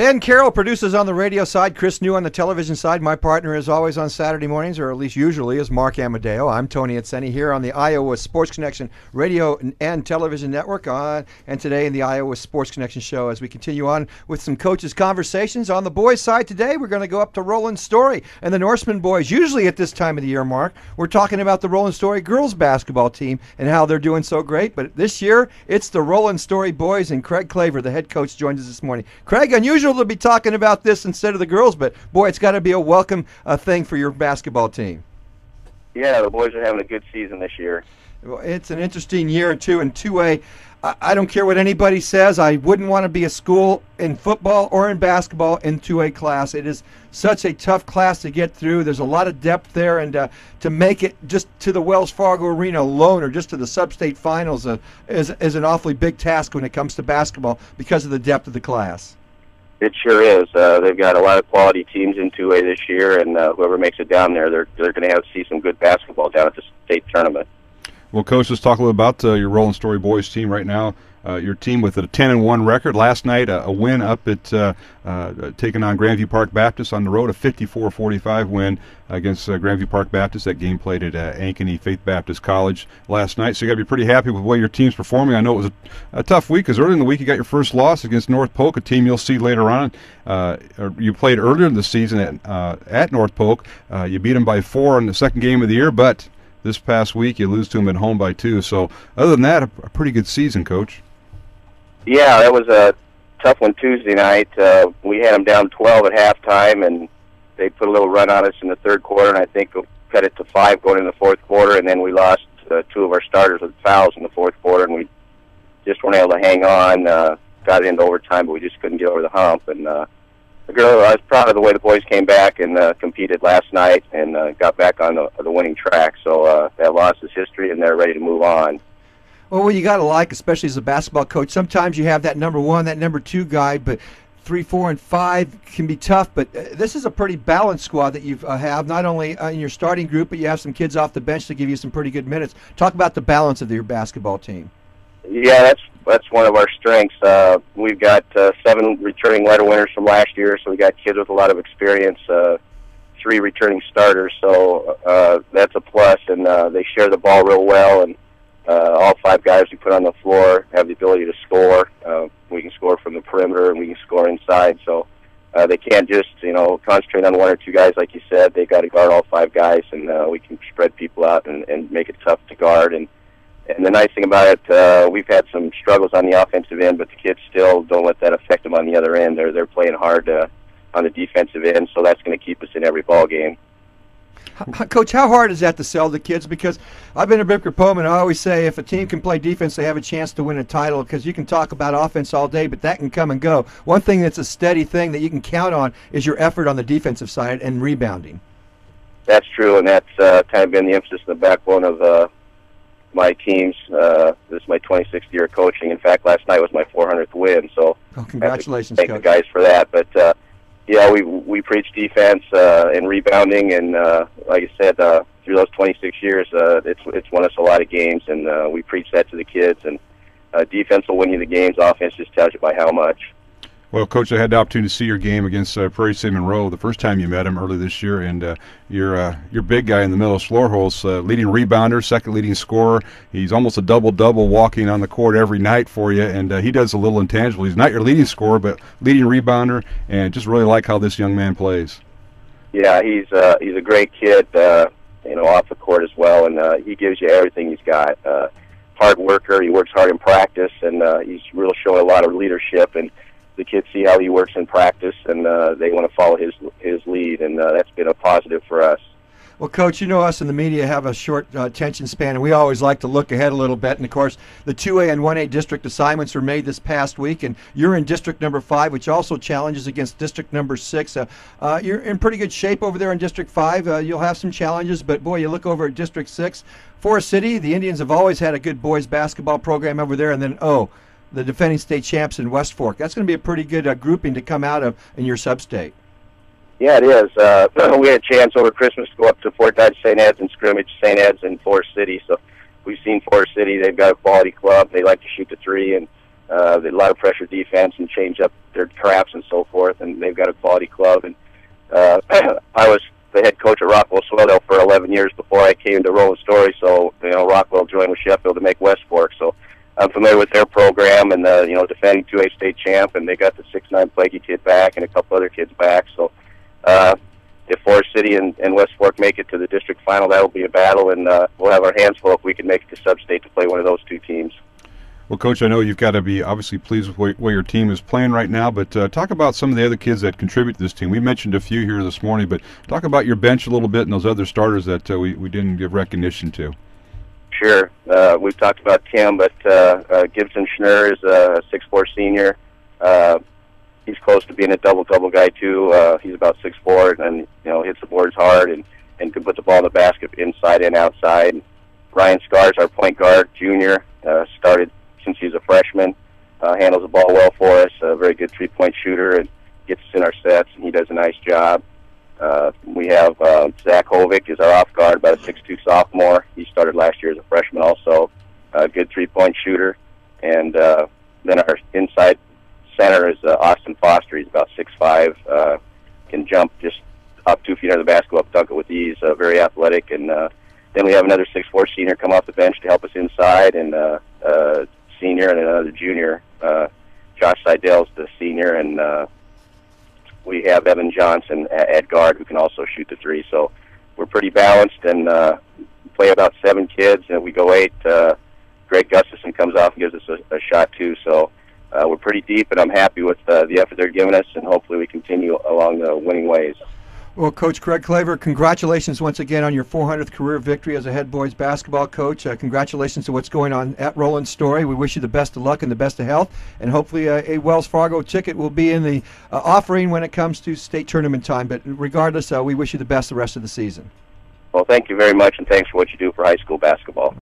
Ben Carroll produces on the radio side, Chris New on the television side. My partner, as always, on Saturday mornings, or at least usually, is Mark Amadeo. I'm Tony Atseni here on the Iowa Sports Connection radio and television network, and today in the Iowa Sports Connection show as we continue on with some coaches' conversations. On the boys' side today, we're going to go up to Roland-Story and the Norseman boys. Usually at this time of the year, Mark, we're talking about the Roland-Story girls basketball team and how they're doing so great. But this year, it's the Roland-Story boys, and Kreg Klaver, the head coach, joins us this morning. Kreg, unusual to be talking about this instead of the girls, but boy, it's got to be a welcome thing for your basketball team. Yeah, the boys are having a good season this year. Well, it's an interesting year, too, in 2A. I don't care what anybody says. I wouldn't want to be a school in football or in basketball in 2A class. It is such a tough class to get through. There's a lot of depth there, and to make it just to the Wells Fargo Arena alone or just to the sub-state finals is an awfully big task when it comes to basketball because of the depth of the class. It sure is. They've got a lot of quality teams in 2A this year, and whoever makes it down there, they're going to have to see some good basketball down at the state tournament. Well, Coach, let's talk a little about your Roland-Story boys team right now. Your team with a 10-1 record. Last night, a win up at taking on Grandview Park Baptist on the road, a 54-45 win against Grandview Park Baptist. That game played at Ankeny Faith Baptist College last night. So you got to be pretty happy with the way your team's performing. I know it was a tough week because early in the week you got your first loss against North Polk, a team you'll see later on. You played earlier in the season at North Polk. You beat them by 4 in the second game of the year, but this past week you lose to them at home by 2. So other than that, a pretty good season, Coach. Yeah, that was a tough one Tuesday night. We had them down 12 at halftime, and they put a little run on us in the third quarter, and I think cut it to 5 going in the fourth quarter, and then we lost 2 of our starters with fouls in the fourth quarter, and we just weren't able to hang on. Got into overtime, but we just couldn't get over the hump. And I was proud of the way the boys came back and competed last night and got back on the winning track. So that loss is history, and they're ready to move on. Well, what you got to like, especially as a basketball coach, sometimes you have that number 1, that number 2 guy, but 3, 4, and 5 can be tough. But this is a pretty balanced squad that you have, not only in your starting group, but you have some kids off the bench to give you some pretty good minutes. Talk about the balance of your basketball team. Yeah, that's one of our strengths. We've got 7 returning letter winners from last year, so we got kids with a lot of experience, 3 returning starters, so that's a plus, and they share the ball real well, and all 5 guys we put on the floor have the ability to score. We can score from the perimeter, and we can score inside, so they can't just, concentrate on 1 or 2 guys, like you said. They got to guard all 5 guys, and we can spread people out and make it tough to guard. And the nice thing about it, we've had some struggles on the offensive end, but the kids still don't let that affect them on the other end. They're playing hard on the defensive end, so that's going to keep us in every ball game. Coach, how hard is that to sell the kids? Because I've been a big proponent. I always say if a team can play defense, they have a chance to win a title, because you can talk about offense all day, but that can come and go. One thing that's a steady thing that you can count on is your effort on the defensive side and rebounding. That's true, and that's kind of been the emphasis and the backbone of my teams. This is my 26th year of coaching. In fact, last night was my 400th win. So congratulations, thank Coach. the guys for that. But yeah, we preach defense and rebounding, and like I said, through those 26 years, it's won us a lot of games, and we preach that to the kids. And defense will win you the games. Offense just tells you by how much. Well, Coach, I had the opportunity to see your game against Prairie City Monroe the first time you met him early this year, and you're big guy in the middle of floor holes, leading rebounder, second leading scorer. He's almost a double-double walking on the court every night for you, and he does a little intangible. He's not your leading scorer, but leading rebounder, and just really like how this young man plays. Yeah, he's a great kid, off the court as well, and he gives you everything he's got. Hard worker, he works hard in practice, and he's really showing a lot of leadership, and the kids see how he works in practice, and they want to follow his lead, and that's been a positive for us. Well, Coach, us in the media have a short attention span, and we always like to look ahead a little bit. And, of course, the 2A and 1A district assignments were made this past week, and you're in District number 5, which also challenges against District number 6. You're in pretty good shape over there in District 5. You'll have some challenges, but, boy, you look over at District 6. Forest City, the Indians have always had a good boys basketball program over there, and then, the defending state champs in West Fork. That's going to be a pretty good grouping to come out of in your sub-state. Yeah, it is. We had a chance over Christmas to go up to Fort Dodge St. Ed's and scrimmage St. Ed's in Forest City. So we've seen Forest City. They've got a quality club. They like to shoot the 3, and a lot of pressure defense and change up their traps and so forth, and they've got a quality club. And I was the head coach at Rockwell-Swelldale for 11 years before I came to Roland-Story, so Rockwell joined with Sheffield to make West Fork, so I'm familiar with their program, and defending 2A state champ, and they got the 6'9" Plaguey kid back and a couple other kids back. So if Forest City and West Fork make it to the district final, that will be a battle, and we'll have our hands full if we can make it to sub-state to play one of those two teams. Well, Coach, I know you've got to be obviously pleased with where your team is playing right now, but talk about some of the other kids that contribute to this team. We mentioned a few here this morning, but talk about your bench a little bit and those other starters that we didn't give recognition to. Sure. We've talked about Tim, but Gibson Schnurr is a 6'4" senior. He's close to being a double-double guy, too. He's about 6'4", and hits the boards hard and can put the ball in the basket inside and outside. Ryan Scars, our point guard, junior, started since he's a freshman, handles the ball well for us, a very good three-point shooter, and gets us in our sets, and he does a nice job. We have Zach Hovick is our off guard, about a 6'2" sophomore. He started last year as a freshman also. A good three-point shooter. And then our inside center is Austin Foster. He's about 6'5", can jump just up 2 feet under the basketball, dunk it with ease, very athletic. And then we have another 6'4" senior come off the bench to help us inside, and senior and another junior. Josh Seidel's the senior, and we have Evan Johnson at guard who can also shoot the three. So we're pretty balanced, and play about 7 kids, and we go 8. Greg Gustafson comes off and gives us a shot too. So we're pretty deep, and I'm happy with the effort they're giving us, and hopefully we continue along the winning ways. Well, Coach Kreg Klaver, congratulations once again on your 400th career victory as a head boys basketball coach. Congratulations to what's going on at Roland-Story. We wish you the best of luck and the best of health, and hopefully a Wells Fargo ticket will be in the offering when it comes to state tournament time. But regardless, we wish you the best the rest of the season. Well, thank you very much, and thanks for what you do for high school basketball.